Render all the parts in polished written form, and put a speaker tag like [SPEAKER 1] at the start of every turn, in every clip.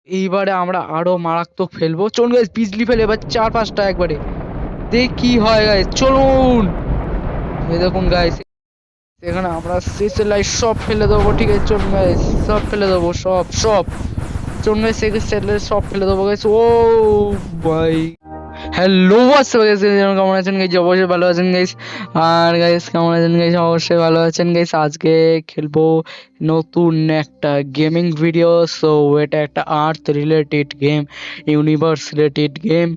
[SPEAKER 1] এইবারে আমরা আরো মারাত্মক ফেলবো। চলুন গাইস, বিজলি ফেলে এবার 4-5টা একবারে, দেখ কি হয় গাইস। চলুন, এই দেখুন গাইস, এখানে আমরা শেষের লাইট সব ফেলে দেবো। ঠিক আছে চলুন গাইস, সব ফেলে দেবো, সব সব। চলুন গাইস, সেটেলাইট সব ফেলে দেবো গাইস। ও ভাই, হ্যালো হোয়াটসঅ্যাপ গাইস, কেমন আছেন গাইস? অবশ্যই ভালো আছেন গাইস। আর গাইস কেমন আছেন গাইস? অবশ্যই ভালো আছেন গাইস। আজকে খেলবো নতুন একটা গেমিং ভিডিও। সো এটা একটা earth related game, universe related game.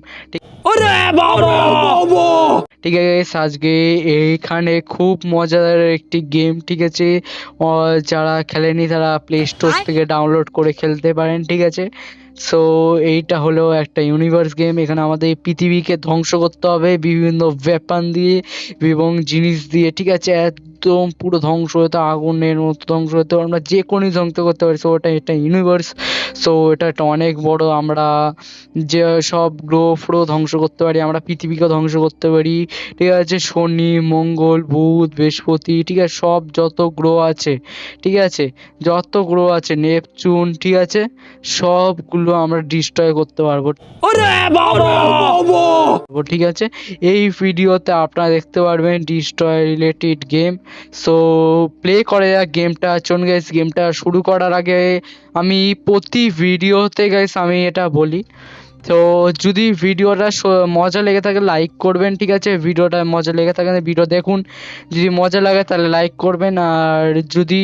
[SPEAKER 1] ঠিক আছে গাইস, আজকে এইখানে খুব মজাদার একটি গেম। ঠিক আছে, যারা খেলেনি তারা প্লে স্টোর থেকে ডাউনলোড করে খেলতে পারেন। ঠিক আছে, সো এইটা হলো একটা ইউনিভার্স গেম। এখানে আমাদের পৃথিবীকে ধ্বংস করতে হবে বিভিন্ন ওয়েপন দিয়ে এবং জিনিস দিয়ে। ঠিক আছে, একদম পুরো ধ্বংস হতে, আগুনের মতো ধ্বংস হতে, আমরা যে কোনো ধ্বংস করতে পারি। সো ওটা একটা ইউনিভার্স। সো এটা একটা অনেক বড়, আমরা যে সব গ্রহ ফ্রো ধ্বংস করতে পারি, আমরা পৃথিবীকে ধ্বংস করতে পারি। ঠিক আছে, শনি, মঙ্গল, বুধ, বৃহস্পতি, ঠিক আছে, সব যত গ্রহ আছে, ঠিক আছে, যত গ্রহ আছে, নেপচুন, ঠিক আছে, সবগুলো আমরা ডিস্ট্রয় করতে পারবো। ঠিক আছে, এই ভিডিওতে আপনারা দেখতে পারবেন destroy related game. So play করে যাক গেমটা। চলুন গাইস, গেমটা শুরু করার আগে আমি প্রতি ভিডিওতে গাইস আমি এটা বলি, তো যদি ভিডিওটা মজা লেগে থাকে লাইক করবেন। ঠিক আছে, ভিডিওটা মজা লেগে থাকে ভিডিও দেখুন, যদি মজা লাগে তাহলে লাইক করবেন। আর যদি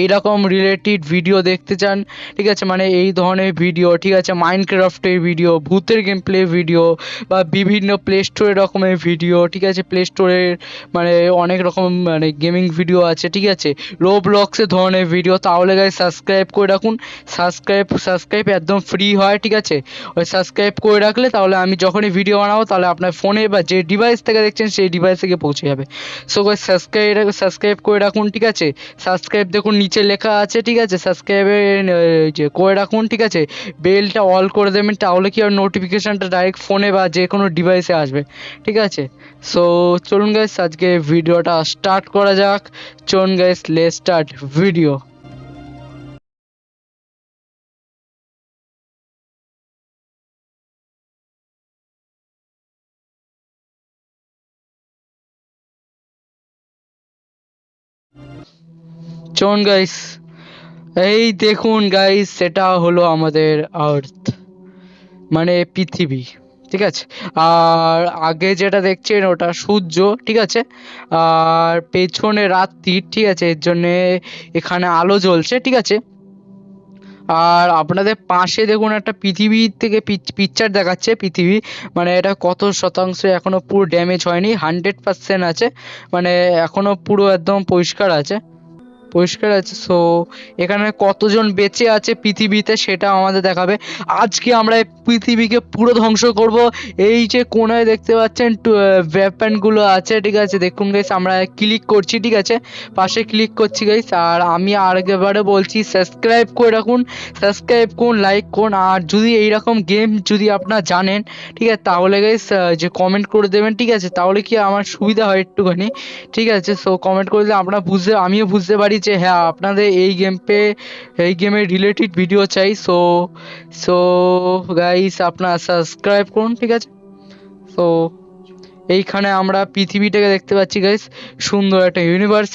[SPEAKER 1] এইরকম রিলেটেড ভিডিও দেখতে চান, ঠিক আছে, মানে এই ধরনের ভিডিও, ঠিক আছে, মাইনক্রাফটের ভিডিও, ভূতের গেম প্লে ভিডিও, বা বিভিন্ন প্লে স্টোরের রকমের ভিডিও, ঠিক আছে, প্লে স্টোরের মানে অনেক রকম মানে গেমিং ভিডিও আছে, ঠিক আছে, রোবলক্সের ধরনের ভিডিও, তাহলে গাইস সাবস্ক্রাইব করে রাখুন। সাবস্ক্রাইব একদম ফ্রি হয়। ঠিক আছে, ওই সাবস্ক্রাইব করে রাখলে তাহলে আমি যখনই ভিডিও বানাবো তাহলে আপনার ফোনে বা যে ডিভাইস থেকে দেখছেন সেই ডিভাইস থেকে পৌঁছে যাবে। সো গাইস সাবস্ক্রাইব করে রাখুন। ঠিক আছে, সাবস্ক্রাইব দেখুন নিচে লেখা আছে, ঠিক আছে, সাবস্ক্রাইবে যে করে রাখুন। ঠিক আছে, বেলটা অল করে দেবেন, তাহলে কি আর নোটিফিকেশনটা ডাইরেক্ট ফোনে বা যে কোনো ডিভাইসে আসবে। ঠিক আছে, সো চলুন গাইস আজকে ভিডিওটা স্টার্ট করা যাক। চলুন গাইস, লেটস স্টার্ট ভিডিও। চলুন গাইস, এই দেখুন গাইস, সেটা হলো আমাদের আর্থ, মানে পৃথিবী। ঠিক আছে, আর আগে যেটা দেখছেন ওটা সূর্য। ঠিক আছে, আর পেছনে রাত্রি। ঠিক আছে, এর জন্যে এখানে আলো জ্বলছে। ঠিক আছে, আর আপনাদের পাশে দেখুন একটা পৃথিবী থেকে পিকচার দেখাচ্ছে। পৃথিবী মানে এটা কত শতাংশ এখনো পুরো ড্যামেজ হয়নি, 100% আছে, মানে এখনো পুরো একদম পরিষ্কার আছে, পরিষ্কার আছে। সো এখানে কতজন বেঁচে আছে পৃথিবীতে সেটা আমাদের দেখাবে। আজকে আমরা এই পৃথিবীকে পুরো ধ্বংস করব। এই যে কোনায় দেখতে পাচ্ছেন ওয়েপনগুলো আছে, ঠিক আছে, দেখুন গাইস, আমরা ক্লিক করছি। ঠিক আছে, পাশে ক্লিক করছি গাইস। আর আমি আরেকবারে বলছি, সাবস্ক্রাইব করে রাখুন, সাবস্ক্রাইব করুন, লাইক করুন। আর যদি এইরকম গেম যদি আপনারা জানেন, ঠিক আছে, তাহলে গাইস যে কমেন্ট করে দেবেন। ঠিক আছে, তাহলে কি আমার সুবিধা হয় একটুখানি। ঠিক আছে, সো কমেন্ট করলে আপনারা আমিও বুঝতে পারি যে হ্যাঁ আপনাদের এই গেমের রিলেটেড ভিডিও চাই। সো সো গাইস আপনারা সাবস্ক্রাইব করুন। ঠিক আছে, সো এইখানে আমরা পৃথিবীটাকে দেখতে পাচ্ছি গাইস, সুন্দর একটা ইউনিভার্স।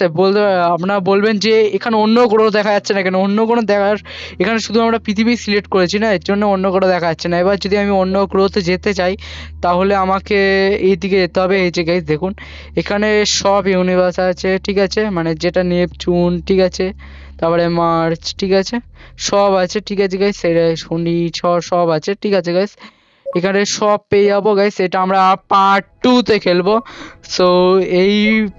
[SPEAKER 1] আপনারা বলবেন যে এখানে অন্য গ্রহ দেখা যাচ্ছে না কেন? অন্য কোনো দেখার, এখানে শুধু আমরা পৃথিবী সিলেক্ট করেছি না, এর জন্য অন্য গ্রহ দেখা যাচ্ছে না। এবার যদি আমি অন্য গ্রহতে যেতে চাই তাহলে আমাকে এইদিকে যেতে হবে। এই যে গাইস দেখুন, এখানে সব ইউনিভার্স আছে। ঠিক আছে, মানে যেটা নেপচুন, ঠিক আছে, তারপরে মার্চ, ঠিক আছে, সব আছে। ঠিক আছে গাইস, শনি সব আছে। ঠিক আছে গাইস, এখানে সব পেয়ে যাবো গাইস। এটা আমরা পার্ট 2-তে খেলবো। সো এই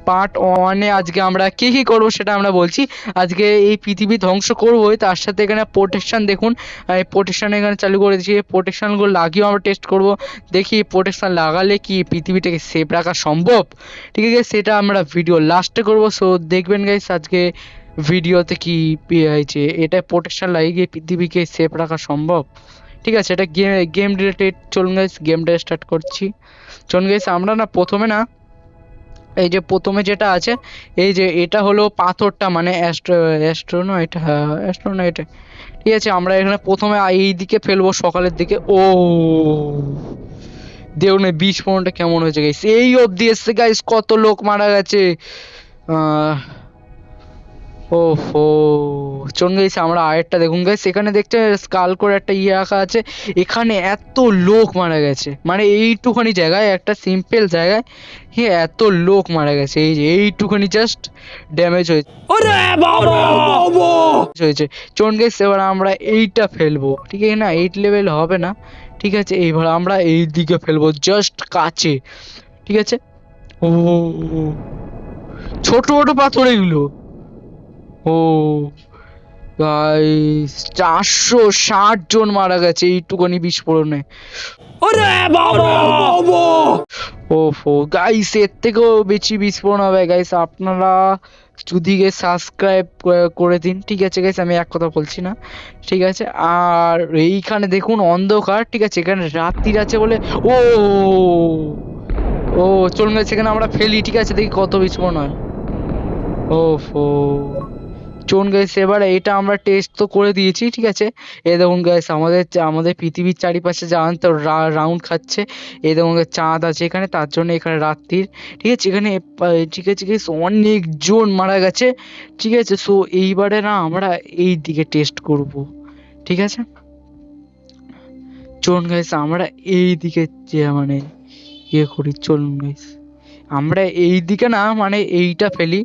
[SPEAKER 1] পার্ট 1-এ আজকে আমরা কি কি করবো সেটা আমরা বলছি। আজকে এই পৃথিবী ধ্বংস করবোই, তার সাথে এখানে প্রোটেকশন দেখুন, এই প্রোটেকশন এখানে চালু করে দিয়েছি। প্রোটেকশনগুলো লাগিয়েও আমরা টেস্ট করব, দেখি প্রোটেকশন লাগালে কি পৃথিবীটাকে সেফ রাখা সম্ভব। ঠিক আছে, সেটা আমরা ভিডিও লাস্টে করবো। সো দেখবেন গাইস আজকে ভিডিওতে কি হয়েছে, এটা প্রোটেকশন লাগিয়ে পৃথিবীকে সেফ রাখা সম্ভব। ঠিক আছে, এটা গেম রিলেটেড। চলুন গাইস, গেমটা স্টার্ট করছি। চলুন গাইস, আমরা না প্রথমে না এই যে প্রথমে যেটা আছে, এই যে এটা হলো পাথরটা, মানে অ্যাস্ট্রোনয়েট, হ্যাঁ অ্যাস্ট্রোনয়েট। ঠিক আছে, আমরা এখানে প্রথমে এই দিকে ফেলবো, সকালের দিকে। ও দেখুন এই বিস্ফোরণটা কেমন হয়েছে গাইস, এই অবধি এসছে গাইস, কত লোক মারা গেছে। আহ ওহো, চলুন গাইস আমরা আরেকটা দেখুন গাইস, এখানে দেখতে স্কাল করে একটা ইয়ে রাখা আছে। এখানে এত লোক মারা গেছে, মানে এইটুখানি জায়গায়, একটা সিম্পল জায়গায় এত লোক মারা গেছে। এই যে এইটুখানি জাস্ট ড্যামেজ হয়েছে, হয়েছে। চলুন গাইস এবার আমরা এইটা ফেলবো, ঠিক আছে না, 8 লেভেল হবে না, ঠিক আছে। এইবার আমরা এই দিকে ফেলবো, জাস্ট কাছে, ঠিক আছে। ও ছোট ছোট পাথর এগুলো। ও গাইস 460 জন মারা গেছে এইটুকুনি বিস্ফোরণে। ওফো গাইস, এর থেকেও বেশি বিস্ফোরণ হবে গাইস। আপনারা যদি সাবস্ক্রাইব করে দিন, ঠিক আছে গাইস, আমি এক কথা বলছি না, ঠিক আছে। আর এইখানে দেখুন অন্ধকার, ঠিক আছে, এখানে রাত্রির আছে বলে। ও ও চলুন গাইস এখানে আমরা ফেলি, ঠিক আছে, দেখি কত বিস্ফোরণ হয়। ওফো চলুন গাইস এবার এটা আমরা টেস্ট তো করে দিয়েছি, ঠিক আছে। এই দেখুন গাইস আমাদের আমাদের পৃথিবীর চারিপাশে জানেন তো রাউন্ড খাচ্ছে। এই দেখুন চাঁদ আছে এখানে, তার জন্য এখানে রাত্রির, ঠিক আছে। এখানে ঠিক আছে গাইস, অনেকজন মারা গেছে, ঠিক আছে। সো এইবারে না আমরা এই দিকে টেস্ট করব, ঠিক আছে। চলুন গাইস আমরা এই দিকে যে মানে ইয়ে করি, চলুন গাইস আমরা এই দিকে না মানে এইটা ফেলি,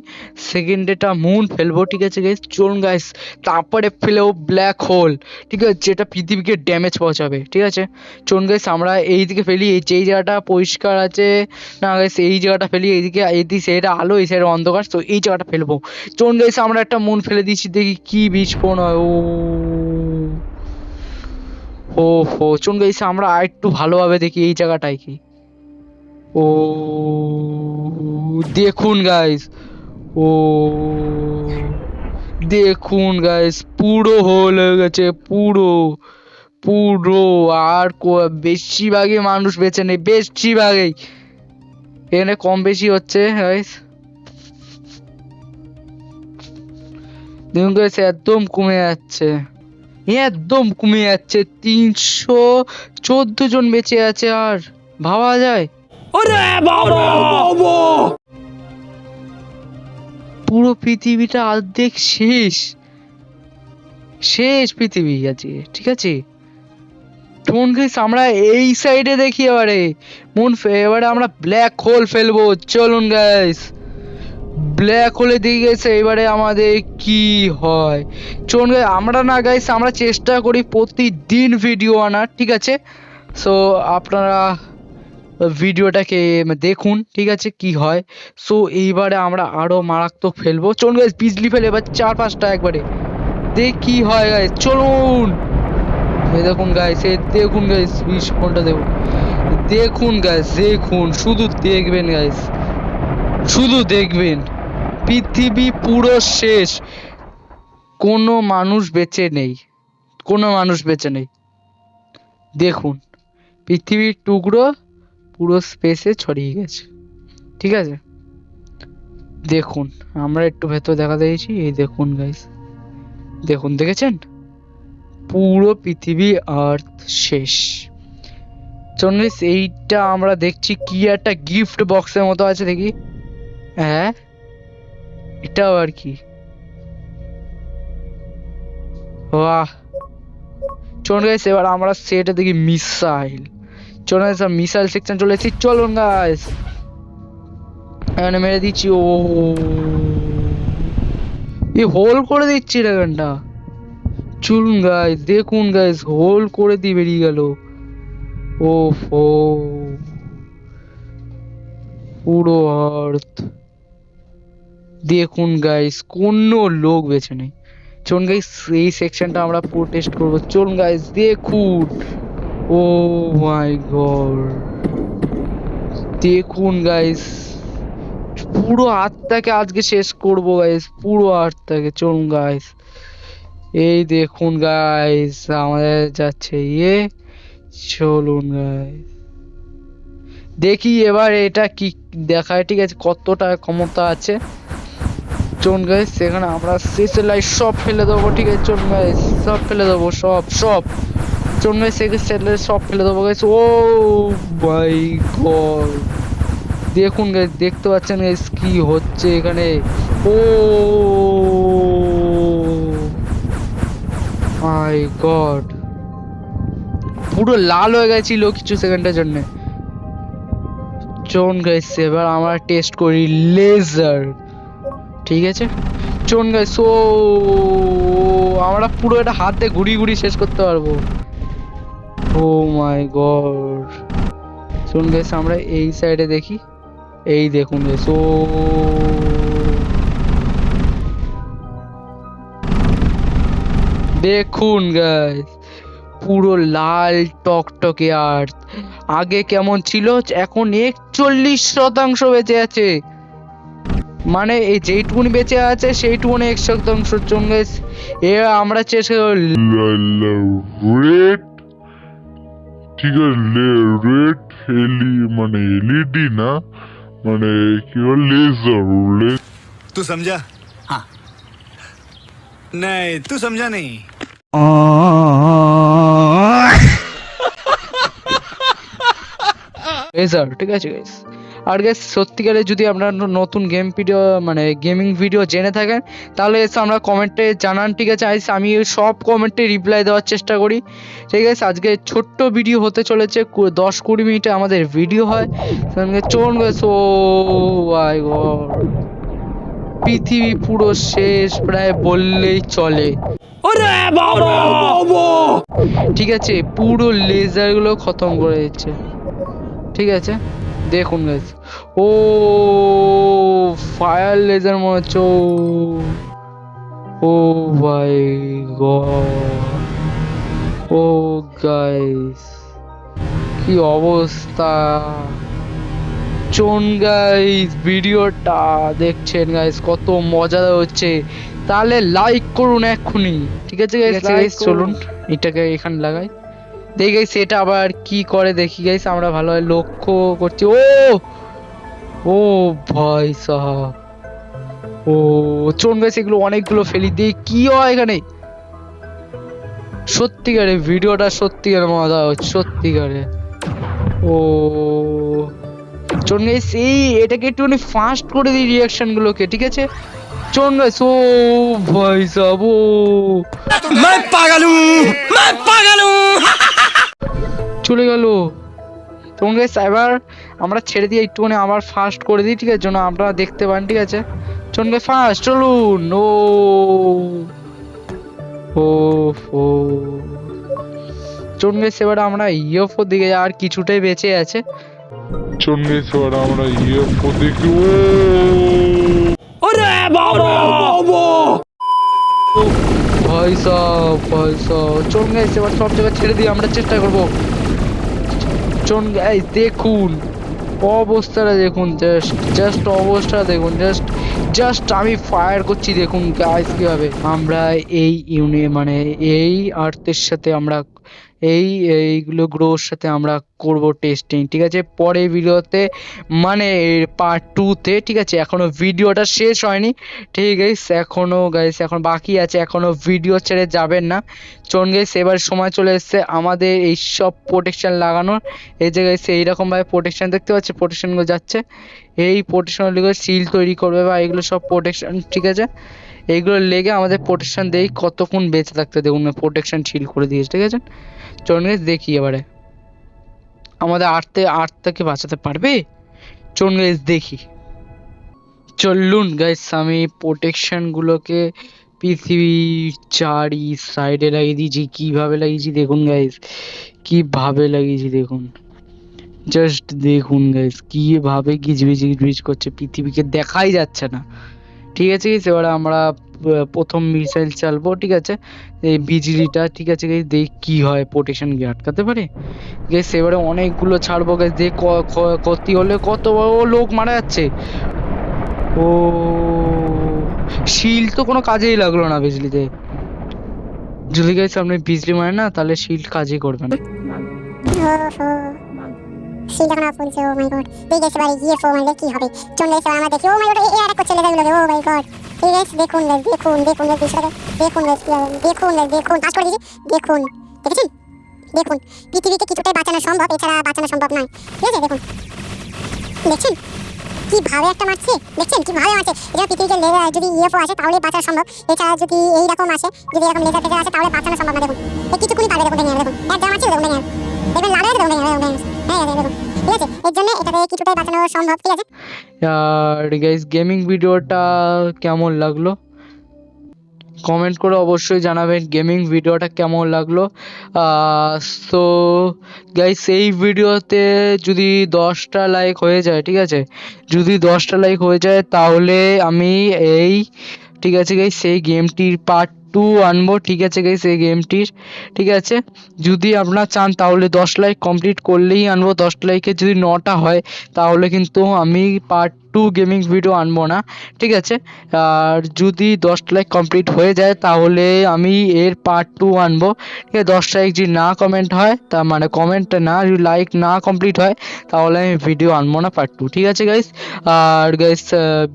[SPEAKER 1] সেকেন্ডেটা মুন ফেলবো, ঠিক আছে গাইস। চলুন গাইস তারপরে ফেলেও ব্ল্যাক হোল, ঠিক আছে, যেটা পৃথিবীকে ড্যামেজ পৌঁছাবে, ঠিক আছে। চলুন গাইস আমরা এই দিকে ফেলি, এই যেই জায়গাটা পরিষ্কার আছে না গাইস, এই জায়গাটা ফেলি, এইদিকে এই সাইডে আলো, এই সাইডে অন্ধকার, তো এই জায়গাটা ফেলবো। চলুন গাইস আমরা একটা মুন ফেলে দিচ্ছি, দেখি কি বিস্ফোরণ হয়। ও হো চলুন গাইস আমরা আরেকটু ভালোভাবে দেখি এই জায়গাটায় কি। ও দেখুন গাইস, ও দেখুন গাইস পুরো হোল হয়ে গেছে, পুরো পুরো। আর বেশিরভাগই মানুষ বেঁচে নেই, বেশিরভাগই। এখানে কম বেশি হচ্ছে গাইস, দেখুন গাইস একদম কমে যাচ্ছে, একদম কমে যাচ্ছে। 314 জন বেঁচে আছে, আর ভাবা যায়। পুরো পৃথিবীটা অর্ধেক শেষ, শেষ পৃথিবী আছে, ঠিক আছে। চলুন গাইস আমরা এই সাইডে দেখি এবারে এবারে আমরা ব্ল্যাক হোল ফেলবো। চলুন গাইস ব্ল্যাক হোলে দিয়ে গেছে, এবারে আমাদের কি হয়। চলুন গাইস আমরা না গাইস আমরা চেষ্টা করি প্রতিদিন ভিডিও আনার, ঠিক আছে। সো আপনারা ভিডিওটাকে দেখুন, ঠিক আছে, কি হয়। সো এইবারে আমরা আরো মারাত্মক ফেলবো। চলুন গাইস বিজলি ফেলে এবার 4-5টা একবারে, দেখ কি হয় গাইস। চলুন এই দেখুন গাইস, এই দেখুন গাইস বিস্ফোরণটা দেখুন, দেখুন গাইস, দেখুন শুধু দেখবেন গাইস, শুধু দেখবেন। পৃথিবী পুরো শেষ, কোনো মানুষ বেঁচে নেই, কোনো মানুষ বেঁচে নেই। দেখুন পৃথিবীর টুকরো পুরো স্পেসে ছড়িয়ে গেছে, ঠিক আছে। দেখুন আমরা একটু ভেতর দেখা দিয়েছি, এই দেখুন গাইস, দেখুন দেখেছেন পুরো পৃথিবী আর্থ শেষ। চলুন গাইস এইটা আমরা দেখছি কি একটা গিফট বক্সের মতো আছে, দেখি। হ্যাঁ এটাও আর কি, বাহ। চলুন গাইস এবার আমরা সেটা দেখি মিসাইল। চলুন গাইস মিসাইল সেকশন চলে এসেছি, চলুন গাইস এখানে মেরে দিচ্ছি। ও এই হোল করে দিচ্ছি এখানটা। চলুন গাইস দেখুন গাইস হোল করে দিয়ে বেরিয়ে গেল। ওফো পুরো আর্থ দেখুন গাইস, কোনো লোক বেঁচে নেই। চলুন গাইস এই সেকশনটা আমরা পুরো টেস্ট করবো। চলুন গাইস দেখুন, ও মাই গড, দেখুন গাইস পুরো আর্থটাকে আজকে শেষ করবো গাইস, পুরো আর্থটাকে। চলুন গাইস এই দেখুন গাইস আমাদের যাচ্ছে চলুন গাইস দেখি এবার এটা কি দেখায়, ঠিক আছে, কতটা ক্ষমতা আছে। চলুন গাইস সেখানে আমরা শেষে লাইট সব ফেলে দেবো, ঠিক আছে, চলুন গাইস সব ফেলে দেবো, সব সব চলুন গাইস সেখানে সব ফেলে দেবো গাইস। ও মাই গড, দেখুন গাইস, দেখতে পাচ্ছেন গাইস কি হচ্ছে এখানে। ও মাই গড, পুরো লাল হয়ে গেছিল কিছু সেকেন্ডের জন্য। চলুন গাইস এবার আমরা টেস্ট করি লেজার, ঠিক আছে, চলুন গাইস। ও আমরা পুরো এটা হাতে ঘুরিয়ে ঘুরিয়ে শেষ করতে পারবো। ও মাই গড, চলুন গাইস আমরা এই সাইডে দেখি, এই দেখুন গাইস। ও দেখুন গাইস পুরো লাল টকটকে আর্থ। আগে কেমন ছিল, এখন 41% বেঁচে আছে, মানে এই যেইটুকুনি বেঁচে আছে সেইটুকুনি 1% সঙ্গে এ আমরা চেষ্টা
[SPEAKER 2] রেড, ঠিক আছে, রেড মানে এলইডি না, মানে কি বল, লেজার।
[SPEAKER 3] तू समझा? हाँ। नहीं, तू समझा नहीं।
[SPEAKER 1] লেজার, ঠিক আছে গাইস। আর গাইস সত্যিকারে যদি আপনারা নতুন গেম ভিডিও মানে গেমিং ভিডিও জেনে থাকেন তাহলে এসে আমরা কমেন্টে জানান, ঠিক আছে। আমি সব কমেন্টে রিপ্লাই দেওয়ার চেষ্টা করি, ঠিক আছে। আজকে ছোট্ট ভিডিও হতে চলেছে, 10-20 মিনিটে আমাদের ভিডিও হয়। চলুন গাইস। ও মাই গড, পৃথিবী পুরো শেষ প্রায় বললেই চলে, ঠিক আছে, পুরো লেজার গুলো খতম করে দিচ্ছে, ঠিক আছে। দেখুন গাইস, ও ফায়ার লেজার মনে হচ্ছে। ও ভাই গড, ও গাইস কি অবস্থা। চোন গাইস ভিডিওটা দেখছেন গাইস কত মজা হচ্ছে, তাহলে লাইক করুন এক্ষুনি, ঠিক আছে গাইস। চলুন এটাকে এখানে লাগাই, দেখি গাইস এটা আবার কি করে, দেখি গাইস আমরা ভালোভাবে লক্ষ্য করছি। ও ভাই সাহাব, ও চোন গাইস এগুলো অনেকগুলো ফেলি দিয়ে কি হয় এখানে। সত্যিকারে ভিডিওটা সত্যিকারে মজা হচ্ছে, সত্যিকারে। ও চোন গাইস এই এটাকে একটুখানি ফাস্ট করে দিই রিয়াকশন গুলোকে, ঠিক আছে। চোন গাইস, ও ভাই সাহাব, ও
[SPEAKER 3] मैं पागल हूँ, मैं पागल हूँ।
[SPEAKER 1] চলে গেল। চোন গাইস এবার আমরা ছেড়ে দিয়ে একটুখানি আবার ফাস্ট করে দিই, ঠিক আছে, যেন আপনারা দেখতে পান, ঠিক আছে। চোন গাইস ফাস্ট, চলুন। ও ও চোন গাইস এবার আমরা ইউএফও দিকে, আর কিছুটাই বেঁচে আছে।
[SPEAKER 2] চলুন গাইস এবার আমরা ইউএফও দেখি।
[SPEAKER 1] ভাই সাব, চোন গাইস এবার সব জায়গায় ছেড়ে দিয়ে আমরা চেষ্টা করবো। চোন গাইস দেখুন অবস্থাটা দেখুন, জাস্ট অবস্থা দেখুন, জাস্ট আমি ফায়ার করছি, দেখুন গাইস কিভাবে আমরা এই মানে এই আর্থের সাথে আমরা এইগুলো গ্রোর সাথে আমরা করব টেস্টিং, ঠিক আছে, পরে ভিডিওতে, মানে পার্ট 2-তে, ঠিক আছে। এখনো ভিডিওটা শেষ হয়নি, ঠিক আছে, এখন বাকি আছে, এখনো ভিডিও ছেড়ে যাবেন না। চলুন গাইস এবার সময় চলে এসেছে আমাদের এই সব প্রোটেকশন লাগানোর। এই যে গাইস এইরকম ভাবে প্রোটেকশন দেখতে পাচ্ছি, প্রোটেকশনগুলো যাচ্ছে, এই প্রোটেকশনগুলো সিল তৈরি করবে বা এগুলো সব প্রোটেকশন, ঠিক আছে। এইগুলো লেগে আমাদের প্রোটেকশন দেই কতক্ষণ বেঁচে থাকতে, দেখুন প্রোটেকশন সিল করে দিয়েছে, ঠিক আছে। চলুন গাইস দেখি এবারে আমাদের আর্থটাকে বাঁচাতে পারবে। চলুন গাইস দেখি, চলুন গাইস আমি প্রোটেকশন গুলোকে পৃথিবীর চারি সাইডে লাগিয়ে দিয়েছি। কিভাবে লাগিয়েছি দেখুন গাইস, কিভাবে লাগিয়েছি দেখুন, জাস্ট দেখুন গাইস কিভাবে গিজবিজ করছে, পৃথিবীকে দেখাই যাচ্ছে না, ঠিক আছে। এবারে আমরা প্রথম মিসাইল চালবো, ঠিক আছে, এই বিজলিটা, ঠিক আছে গাইস, দেখি কি হয়, প্রোটেকশন কি আটকাতে পারে গাইস। এবারে অনেকগুলো ছাড়বো গাইস, দেখ ক্ষতি হলে কত লোক মারা যাচ্ছে। ও শিল্ড তো কোনো কাজেই লাগলো না বিজলিতে, যদি গাইস আপনি বিজলি মারেন না তাহলে শিল্ড কাজই করবে না।
[SPEAKER 4] শিল যখন অফ করেছে, ও মাই গড। ঠিক আছে, এবার ইউএফও মারলে কি হবে? চল গাইস, আমরা দেখি। ও মাই গড, এই অ্যাটাক করছে লেজারগুলোকে, ও মাই গড। ঠিক আছে, দেখুন গাইস, দেখুন গাইস বিষয়টা, দেখুন গাইস, দেখুন পাস করে দিয়েছি। দেখুন, দেখেছেন? দেখুন, পৃথিবীকে কিছুটাই বাঁচানো সম্ভব, এছাড়া বাঁচানো সম্ভব নয়। ঠিক আছে, দেখুন, দেখছেন কিভাবে একটা মারছে, দেখছেন কিভাবে মারছে। এটা পৃথিবীতে যদি ইউএফও আসে তাহলে বাঁচানো সম্ভব, এছাড়া যদি এইরকম আসে, যদি এরকম লেজার টেজার আসে তাহলে বাঁচানো সম্ভব না। দেখুন, এই কিছুক্ষণই পারবে, দেখুন ভেঙে যাবে। দেখুন এক যা মারছে, দেখুন ভেঙে যাবে। দেখবেন লাল হয়ে দেখুন ভেঙে যাবে, হ্যাঁ দেখুন। ঠিক আছে, এর জন্য এটাকে কিছুটাই বাঁচানো সম্ভব। ঠিক আছে,
[SPEAKER 1] আর গাইস গেমিং ভিডিওটা কেমন লাগলো কমেন্ট করে অবশ্যই জানাবেন গেমিং ভিডিওটা কেমন লাগলো। সো গাইস এই ভিডিওতে যদি 10টা লাইক হয়ে যায়, ঠিক আছে, যদি 10টা লাইক হয়ে যায় তাহলে আমি এই, ঠিক আছে গাইস, সেই গেমটির পার্ট 2 আনবো। ঠিক আছে গাইস, এই গেমটির, ঠিক আছে, যদি আপনারা চান তাহলে 10 লাইক কমপ্লিট করলেই আনবো। 10 লাইকে যদি 9টা হয় তাহলে কিন্তু আমি পার্ট 2 গেমিং ভিডিও আনবো না। ঠিক আছে, আর যদি 10 লাইক কমপ্লিট হয়ে যায় তাহলে আমি এর পার্ট 2 আনবো। ঠিক আছে, 10 লাইক যদি না কমেন্ট হয়, তার মানে কমেন্ট না, যদি লাইক না কমপ্লিট হয় তাহলে আমি ভিডিও আনবো না পার্ট 2। ঠিক আছে গাইস, আর গাইস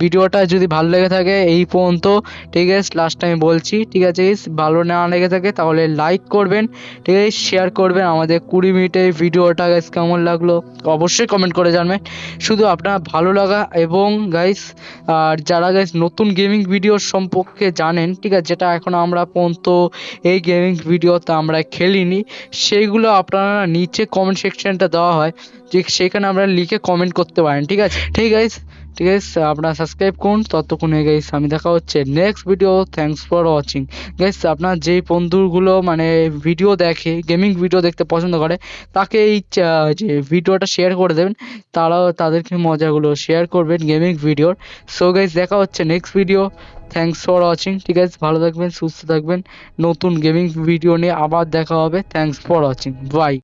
[SPEAKER 1] ভিডিওটা যদি ভালো লেগে থাকে এই পর্যন্ত, ঠিক আছে, লাস্ট টাইম বলছি, ঠিক আছে গাইস, ভালো না লেগে থাকে তাহলে লাইক করবেন, ঠিক আছে, শেয়ার করবেন। আমাদের 20 মিনিটের ভিডিওটা গাইস কেমন লাগলো অবশ্যই কমেন্ট করে জানবেন, শুধু আপনার ভালো লাগা। এবং গাইস আর যারা গাইস নতুন গেমিং ভিডিও সম্পর্কে জানেন, ঠিক আছে, যেটা এখন আমরা পর্যন্ত এই গেমিং ভিডিওতে আমরা খেলিনি, সেইগুলো আপনারা নিচে কমেন্ট সেকশনটা দেওয়া হয়, যে সেখানে আপনারা লিখে কমেন্ট করতে পারেন। ঠিক আছে, ঠিক আছে, ঠিক আছে, আপনারা সাবস্ক্রাইব করুন। ততক্ষণে গাইস আমি দেখা হচ্ছে next video. Thanks for watching guys. আপনার যেই বন্ধুগুলো মানে ভিডিও দেখে, গেমিং ভিডিও দেখতে পছন্দ করে, তাকে এই যে ভিডিওটা শেয়ার করে দেবেন, তারাও তাদেরকে মজাগুলো শেয়ার করবেন গেমিং ভিডিওর। সো গাইস দেখা হচ্ছে next video. Thanks for watching. ঠিক আছে, ভালো থাকবেন, সুস্থ থাকবেন, নতুন গেমিং ভিডিও নিয়ে আবার দেখা হবে। Thanks for watching, by.